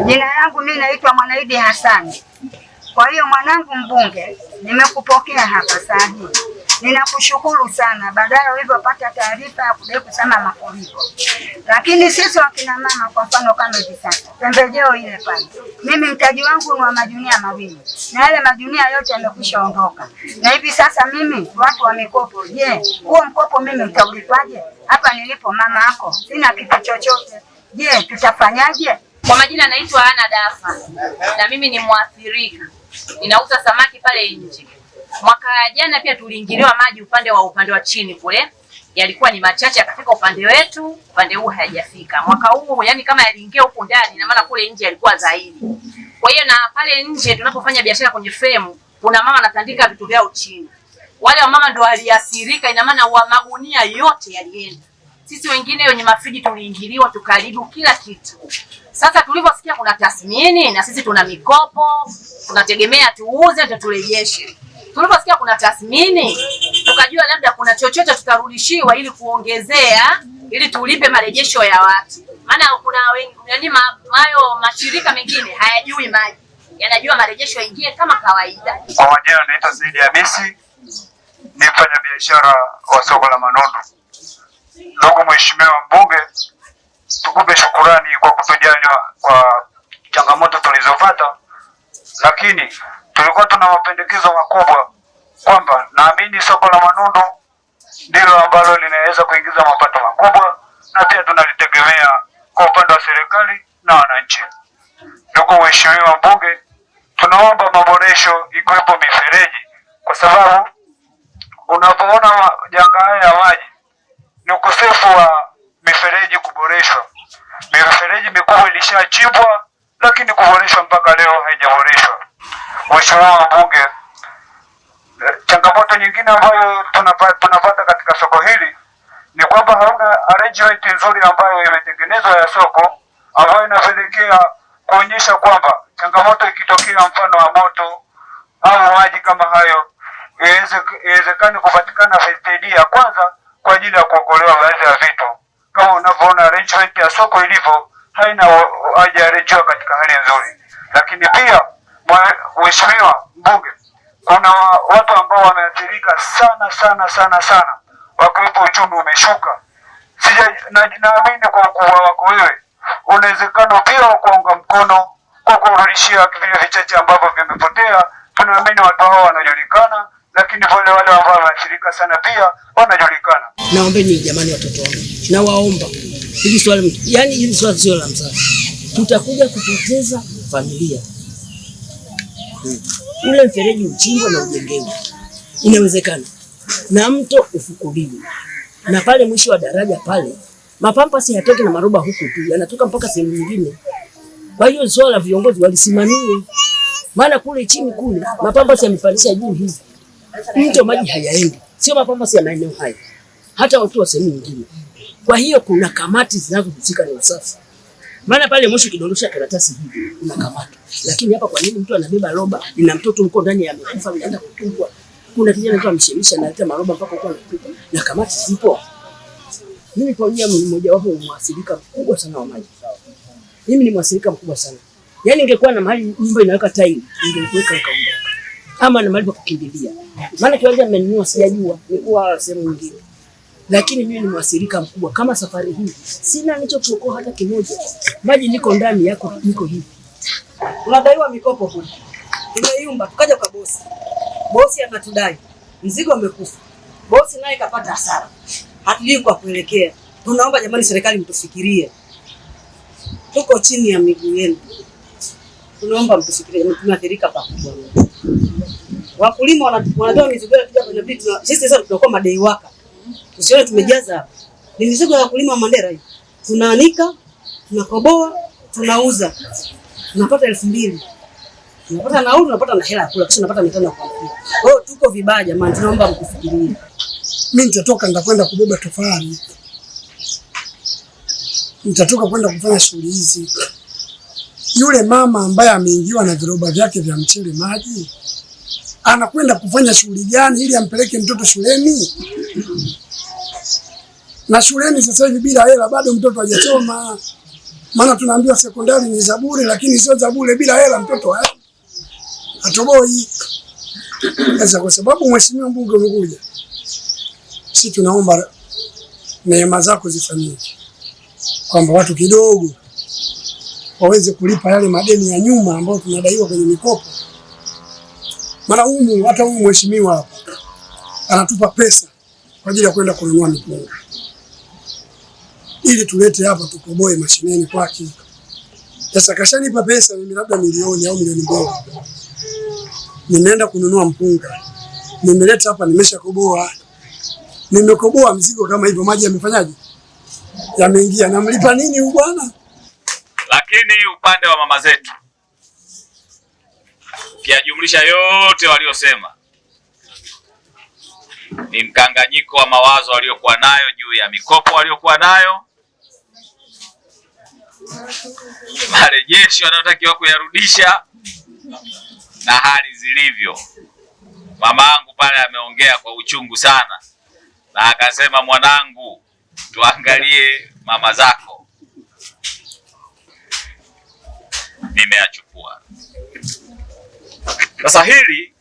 Jina langu mimi naitwa Mwanaidi Hassan. Kwa hiyo mwanangu mbunge, nimekupokea hapa saa hii. Ninakushukuru sana, badala ulivyopata taarifa ya kudai kusema mafuriko. Lakini sisi wakina mama, kwa mfano kama hivi sasa, pembejeo ile pale, mimi mtaji wangu ni wa majunia mawili, na yale majunia yote yamekwisha ondoka. Na hivi sasa mimi watu wa mikopo, je, huo mkopo mimi nitaulipaje? Hapa nilipo mama yako sina kitu chochote. Je, tutafanyaje? Kwa majina naitwa Ana Dafa na mimi ni mwathirika. Ninauza samaki pale nje. Mwaka jana pia tuliingiliwa maji upande wa chini kule. Yalikuwa ni machache yakafika upande wetu, upande huu hayajafika. Mwaka huu yani kama yaliingia huko ndani na maana kule nje yalikuwa zaidi. Kwa hiyo na pale nje tunapofanya biashara kwenye frame, kuna mama anatandika vitu vyao chini. Wale wa mama ndio waliathirika, ina maana wa magunia yote yalienda. Sisi wengine wenye mafriji tuliingiliwa tukaribu kila kitu. Sasa tulivyosikia kuna tathmini na sisi tuna mikopo, tunategemea tuuze ndio turejeshe. Tulivyosikia kuna tathmini, tukajua labda kuna chochote tutarudishiwa ili kuongezea ili tulipe marejesho ya watu. Maana kuna yani hayo mashirika mengine hayajui maji. Yanajua marejesho ingie kama kawaida. Kwa majina naitwa Saidi Hamisi, ni mfanya biashara wa soko la Manondo. Ndugu Mheshimiwa Mbunge, tukupe shukurani kwa kutujali kwa changamoto tulizopata, lakini tulikuwa tuna mapendekezo makubwa kwamba naamini soko la Manondo ndilo ambalo linaweza kuingiza mapato makubwa na pia tunalitegemea kwa upande wa serikali na wananchi. Ndugu Mheshimiwa Mbunge, tunaomba maboresho ikiwepo mifereji, kwa sababu unapoona janga haya ya maji ni ukosefu wa mifereji kuboreshwa. Mifereji mikubwa ilishachimbwa lakini kuboreshwa mpaka leo haijaboreshwa. Mheshimiwa Mbunge, changamoto nyingine ambayo tunapata katika soko hili ni kwamba hauna arrangement nzuri ambayo imetengenezwa ya soko ambayo inapelekea kuonyesha kwamba changamoto ikitokea mfano wa moto au maji kama hayo iwezekane kupatikana first aid ya kwanza kwa ajili ya kuokolewa baadhi ya vitu. Kama unavyoona arrangement ya soko ilivyo haijarejewa katika hali nzuri. Lakini pia Mheshimiwa Mbunge, kuna watu ambao wameathirika sana wakiwepo uchumi umeshuka. Naamini kwa ukubwa wako wewe unawezekana pia kuunga mkono kwa kurudishia vile vichache ambavyo vimepotea. Tunaamini watu hao wanajulikana, lakini wale ambao wameathirika sana pia wanajulikana. Naombeni jamani watoto wangu, na waomba hili swali, yani hili swali sio la mzaha. Tutakuja kupoteza familia. Ule mfereji uchimbwe na ujengewe. Inawezekana. Na mto ufukuliwe. Na pale mwisho wa daraja pale, mapampasi yatoke na maroba huku tu, yanatoka mpaka sehemu nyingine. Kwa hiyo swala la viongozi walisimamie. Maana kule chini kule, mapampasi yamepandisha juu hivi. Mto maji hayaendi. Sio mapampasi ya maeneo haya. Hata watu wa sehemu nyingine. Kwa hiyo kuna kamati zinazohusika na usafi. Maana pale mwisho kidondosha karatasi hivi unakamata. Lakini hapa kwa nini mtu anabeba roba na mtoto mko ndani amekufa anaenda kutupwa? Kuna kijana mtu amshemisha na aleta maroba mpaka kwa anatupa. Na kamati zipo. Mimi kwa nia mmoja wapo mwathirika mkubwa sana wa maji. Mimi ni mwathirika mkubwa sana. Yaani ingekuwa na mahali nyumba inaweka tile, ingekuweka kaondoka. Ama na mahali pa kukimbilia. Maana kiwanja mmenunua sijajua, nilikuwa sehemu nyingine. Lakini mimi ni mwathirika mkubwa. Kama safari hii sina nilichokuokoa hata kimoja. Maji niko ndani yako niko hivi. Tunadaiwa mikopo huko. Tumeyumba tukaja kwa bosi. Bosi anatudai. Mzigo umekufa. Bosi naye kapata hasara. Hatujui kwa kuelekea. Tunaomba jamani serikali mtufikirie. Tuko chini ya miguu yenu. Tunaomba mtufikirie, tunaathirika pakubwa. Wakulima wanatoa mizigo yao kuja kwenye vitu. Sisi sasa tunakuwa madai waka. Usione tumejaza hapa. Ni mizigo ya wakulima wa Mandera hii. Tunaanika, tunakoboa, tunauza. Tunapata 2000. Tunapata nauli, tunapata na hela ya kula, kisha tunapata 500 kwa kila. Kwa hiyo tuko vibaya jamani, tunaomba mkufikirie. Mimi nitatoka nitakwenda kubeba tofali. Nitatoka kwenda kufanya shughuli hizi. Yule mama ambaye ameingiwa na viroba vyake vya mchele maji, anakwenda kufanya shughuli gani ili ampeleke mtoto shuleni? Na shuleni sasa hivi bila hela bado mtoto hajasoma. Maana tunaambiwa sekondari ni za bure, lakini sio za bure bila hela mtoto atoboi. Sasa kwa sababu mheshimiwa mbunge umekuja, sisi tunaomba neema zako zifanyike, kwamba watu kidogo waweze kulipa yale madeni ya nyuma ambayo tunadaiwa kwenye mikopo. Maana hata huyu mheshimiwa hapa anatupa pesa kwa ajili ya kwenda kununua mipunga ili tulete hapa tukoboe mashineni kwake. Sasa kashanipa pesa mimi labda milioni au milioni 2. Nimeenda kununua mpunga, nimeleta hapa, nimeshakoboa. Nimekoboa mzigo kama hivyo, maji yamefanyaje? Yameingia. Namlipa nini huyu bwana? Lakini upande wa mama zetu, kiajumlisha yote waliosema, ni mkanganyiko wa mawazo waliokuwa nayo juu ya mikopo waliokuwa nayo, marejesho wanayotakiwa kuyarudisha na hali zilivyo. Mamangu pale ameongea kwa uchungu sana na akasema, mwanangu, tuangalie mama zako. Nimeyachukua. Sasa hili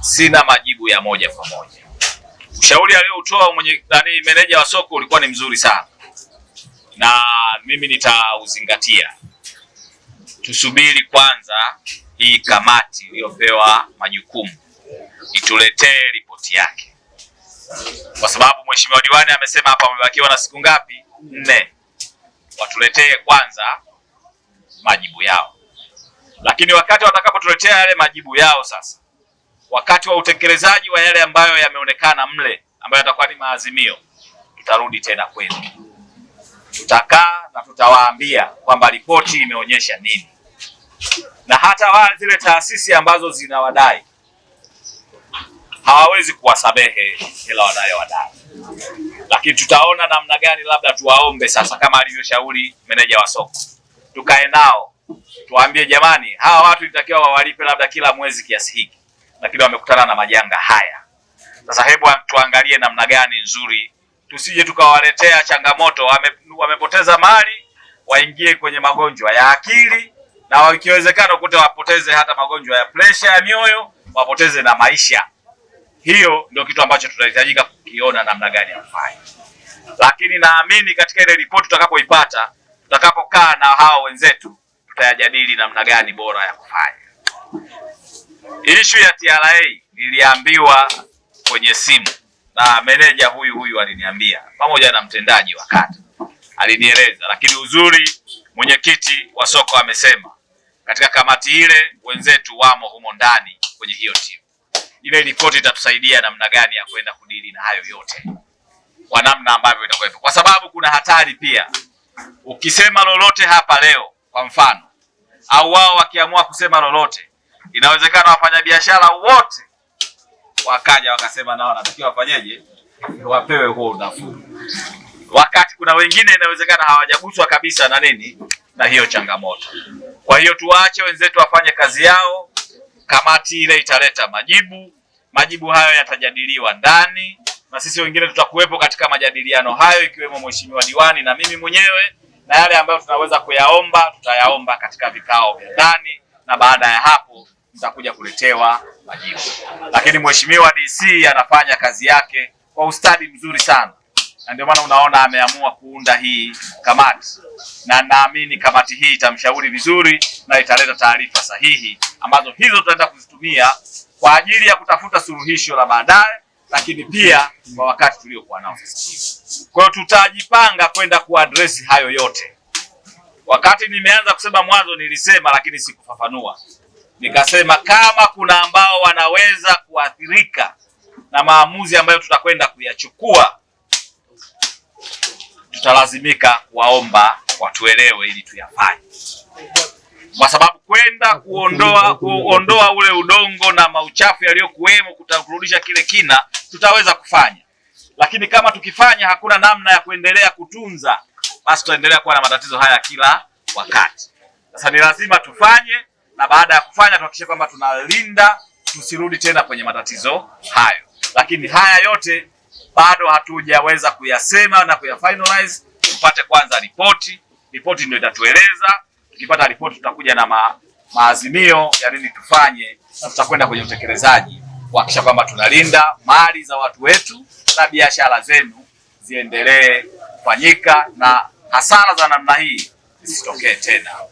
sina majibu ya moja kwa moja. Ushauri aliyoutoa meneja wa soko ulikuwa ni mzuri sana, na mimi nitauzingatia. Tusubiri kwanza hii kamati iliyopewa majukumu ituletee ripoti yake, kwa sababu mheshimiwa diwani amesema hapa wamebakiwa na siku ngapi? 4. Watuletee kwanza majibu yao, lakini wakati watakapotuletea yale majibu yao, sasa wakati wa utekelezaji wa yale ambayo yameonekana mle, ambayo yatakuwa ni maazimio, tutarudi tena kwenu, tutakaa na tutawaambia kwamba ripoti imeonyesha nini, na hata zile taasisi ambazo zinawadai hawawezi kuwasamehe hela wadai, lakini tutaona namna gani labda tuwaombe sasa, kama alivyoshauri meneja wa soko, tukae nao tuwaambie, jamani, hawa watu itakiwa wawalipe labda kila mwezi kiasi hiki, lakini wamekutana na majanga haya. Sasa hebu tuangalie namna gani nzuri, tusije tukawaletea changamoto, wamepoteza mali, waingie kwenye magonjwa ya akili, na ikiwezekana ukute wapoteze hata magonjwa ya pressure ya mioyo, wapoteze na maisha. Hiyo ndio kitu ambacho tunahitajika kukiona namna gani ya kufanya. Lakini naamini katika ile ripoti tutakapoipata, tutakapokaa na hao wenzetu, tutayajadili namna gani bora ya kufanya. Issue ya TRA niliambiwa kwenye simu na meneja huyu aliniambia, pamoja na mtendaji wa kata alinieleza, lakini uzuri mwenyekiti wa soko amesema katika kamati ile wenzetu wamo humo ndani kwenye hiyo timu. Ile ripoti itatusaidia namna gani ya kwenda kudili na hayo yote kwa namna ambavyo itakuwepo, kwa sababu kuna hatari pia. Ukisema lolote hapa leo kwa mfano, au wao wakiamua kusema lolote, inawezekana wafanyabiashara wote wakaja wakasema nao natakiwa wafanyeje, wapewe huo unafuu, wakati kuna wengine inawezekana hawajaguswa kabisa na nini, na hiyo changamoto. Kwa hiyo tuwaache wenzetu wafanye kazi yao. Kamati ile italeta majibu hayo yatajadiliwa ndani, na sisi wengine tutakuwepo katika majadiliano hayo, ikiwemo mheshimiwa diwani na mimi mwenyewe, na yale ambayo tunaweza kuyaomba tutayaomba katika vikao vya ndani, na baada ya hapo tutakuja kuletewa majibu. Lakini mheshimiwa DC anafanya kazi yake kwa ustadi mzuri sana, na ndio maana unaona ameamua kuunda hii kamati, na naamini kamati hii itamshauri vizuri na italeta taarifa sahihi ambazo hizo tutaenda kuzitumia kwa ajili ya kutafuta suluhisho la baadaye, lakini pia kwa wakati tuliokuwa nao sasa. Kwa hiyo tutajipanga kwenda kuaddress hayo yote. Wakati nimeanza kusema mwanzo nilisema, lakini sikufafanua. Nikasema kama kuna ambao wanaweza kuathirika na maamuzi ambayo tutakwenda kuyachukua, tutalazimika kuwaomba watuelewe ili tuyafanye, kwa sababu kwenda kuondoa ule udongo na mauchafu yaliyokuwemo, kurudisha kile kina, tutaweza kufanya. Lakini kama tukifanya hakuna namna ya kuendelea kutunza, basi tutaendelea kuwa na matatizo haya kila wakati. Sasa ni lazima tufanye, na baada ya kufanya tuhakikishe kwamba tunalinda tusirudi tena kwenye matatizo hayo. Lakini haya yote bado hatujaweza kuyasema na kuyafinalize. Tupate kwanza ripoti, ripoti ndio itatueleza. Tukipata ripoti tutakuja na maazimio ya nini tufanye, na tutakwenda kwenye utekelezaji kuhakikisha kwamba tunalinda mali za watu wetu na biashara zenu ziendelee kufanyika na hasara za namna hii zisitokee tena.